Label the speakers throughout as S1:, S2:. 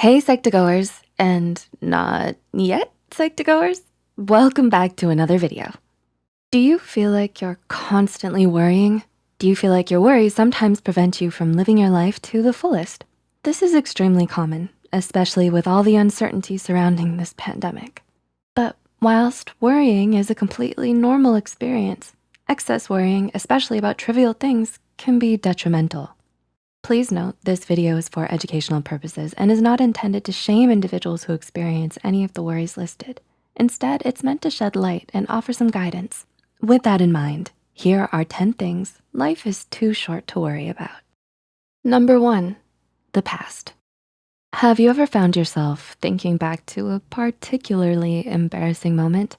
S1: Hey Psych2Goers, and not yet Psych2Goers, welcome back to another video. Do you feel like you're constantly worrying? Do you feel like your worries sometimes prevent you from living your life to the fullest? This is extremely common, especially with all the uncertainty surrounding this pandemic. But whilst worrying is a completely normal experience, excess worrying, especially about trivial things, can be detrimental. Please note this video is for educational purposes and is not intended to shame individuals who experience any of the worries listed. Instead, it's meant to shed light and offer some guidance. With that in mind, here are 10 things life is too short to worry about. Number 1, the past. Have you ever found yourself thinking back to a particularly embarrassing moment?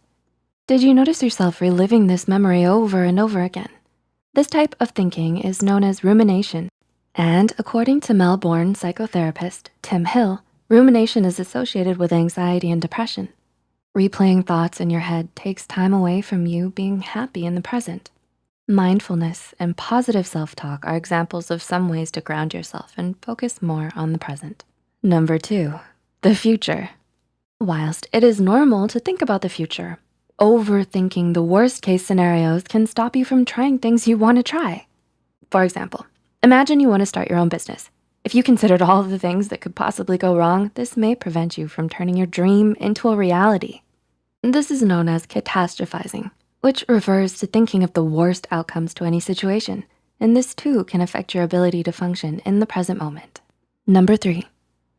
S1: Did you notice yourself reliving this memory over and over again? This type of thinking is known as rumination. And according to Melbourne psychotherapist Tim Hill, rumination is associated with anxiety and depression. Replaying thoughts in your head takes time away from you being happy in the present. Mindfulness and positive self-talk are examples of some ways to ground yourself and focus more on the present. Number 2, the future. Whilst it is normal to think about the future, overthinking the worst case scenarios can stop you from trying things you wanna try. For example, imagine you wanna start your own business. If you considered all of the things that could possibly go wrong, this may prevent you from turning your dream into a reality. This is known as catastrophizing, which refers to thinking of the worst outcomes to any situation. And this too can affect your ability to function in the present moment. Number 3,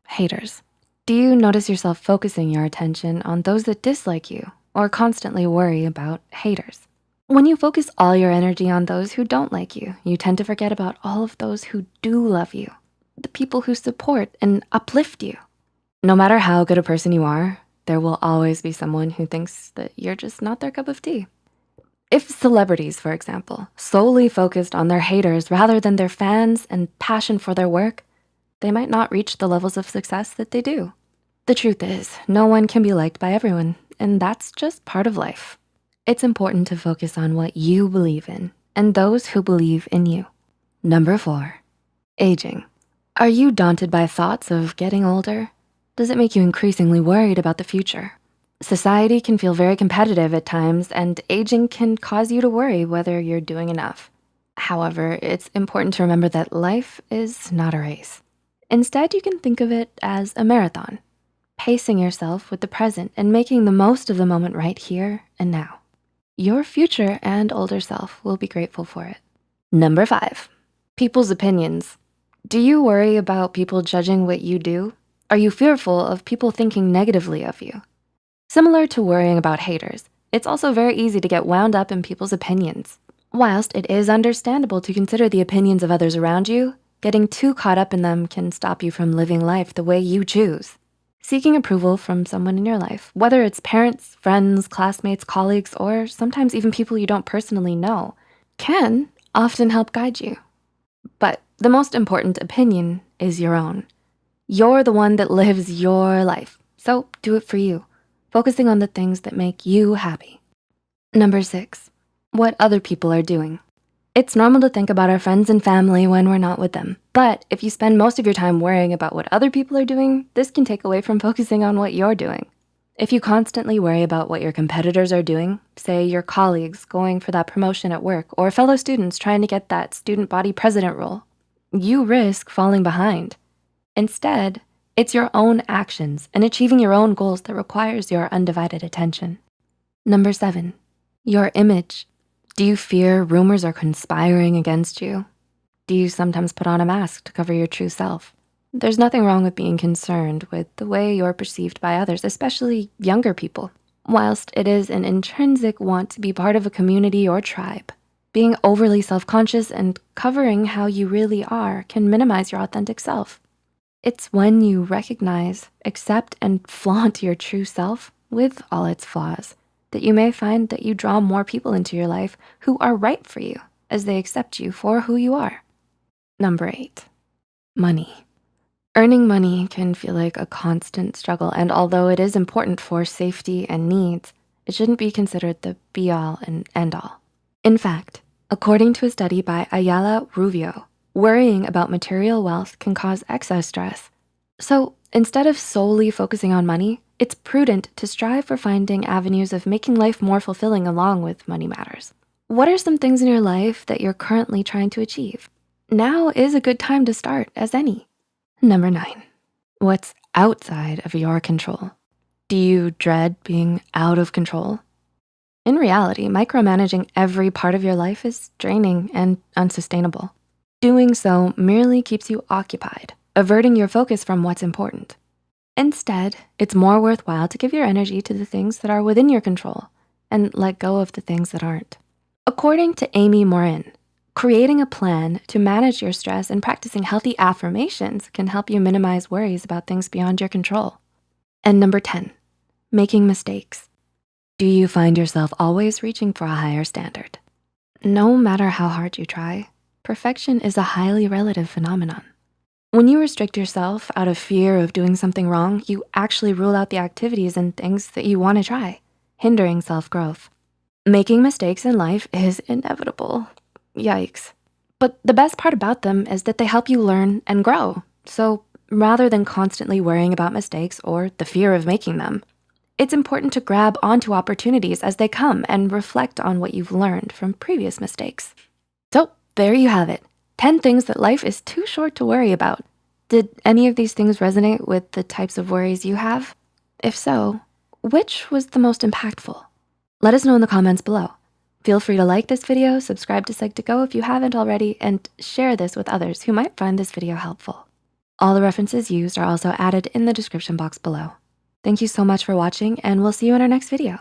S1: haters. Do you notice yourself focusing your attention on those that dislike you or constantly worry about haters? When you focus all your energy on those who don't like you, you tend to forget about all of those who do love you, the people who support and uplift you. No matter how good a person you are, there will always be someone who thinks that you're just not their cup of tea. If celebrities, for example, solely focused on their haters rather than their fans and passion for their work, they might not reach the levels of success that they do. The truth is, no one can be liked by everyone, and that's just part of life. It's important to focus on what you believe in and those who believe in you. Number 4, aging. Are you daunted by thoughts of getting older? Does it make you increasingly worried about the future? Society can feel very competitive at times, and aging can cause you to worry whether you're doing enough. However, it's important to remember that life is not a race. Instead, you can think of it as a marathon, pacing yourself with the present and making the most of the moment right here and now. Your future and older self will be grateful for it. Number 5, people's opinions. Do you worry about people judging what you do? Are you fearful of people thinking negatively of you? Similar to worrying about haters, it's also very easy to get wound up in people's opinions. Whilst it is understandable to consider the opinions of others around you, getting too caught up in them can stop you from living life the way you choose. Seeking approval from someone in your life, whether it's parents, friends, classmates, colleagues, or sometimes even people you don't personally know, can often help guide you. But the most important opinion is your own. You're the one that lives your life, so do it for you, focusing on the things that make you happy. Number 6, what other people are doing. It's normal to think about our friends and family when we're not with them. But if you spend most of your time worrying about what other people are doing, this can take away from focusing on what you're doing. If you constantly worry about what your competitors are doing, say your colleagues going for that promotion at work or fellow students trying to get that student body president role, you risk falling behind. Instead, it's your own actions and achieving your own goals that requires your undivided attention. Number 7, your image. Do you fear rumors are conspiring against you? Do you sometimes put on a mask to cover your true self? There's nothing wrong with being concerned with the way you're perceived by others, especially younger people. Whilst it is an intrinsic want to be part of a community or tribe, being overly self-conscious and covering how you really are can minimize your authentic self. It's when you recognize, accept, and flaunt your true self with all its flaws that you may find that you draw more people into your life who are right for you as they accept you for who you are. Number 8, money. Earning money can feel like a constant struggle, and although it is important for safety and needs, it shouldn't be considered the be-all and end-all. In fact, according to a study by Ayala Rubio, worrying about material wealth can cause excess stress. So Instead of solely focusing on money, it's prudent to strive for finding avenues of making life more fulfilling along with money matters. What are some things in your life that you're currently trying to achieve? Now is a good time to start as any. Number 9, what's outside of your control? Do you dread being out of control? In reality, micromanaging every part of your life is draining and unsustainable. Doing so merely keeps you occupied, averting your focus from what's important. Instead, it's more worthwhile to give your energy to the things that are within your control and let go of the things that aren't. According to Amy Morin, creating a plan to manage your stress and practicing healthy affirmations can help you minimize worries about things beyond your control. And number 10, making mistakes. Do you find yourself always reaching for a higher standard? No matter how hard you try, perfection is a highly relative phenomenon. When you restrict yourself out of fear of doing something wrong, you actually rule out the activities and things that you wanna try, hindering self-growth. Making mistakes in life is inevitable. Yikes. But the best part about them is that they help you learn and grow. So rather than constantly worrying about mistakes or the fear of making them, it's important to grab onto opportunities as they come and reflect on what you've learned from previous mistakes. So there you have it, 10 things that life is too short to worry about. Did any of these things resonate with the types of worries you have? If so, which was the most impactful? Let us know in the comments below. Feel free to like this video, subscribe to Psych2Go if you haven't already, and share this with others who might find this video helpful. All the references used are also added in the description box below. Thank you so much for watching, and we'll see you in our next video.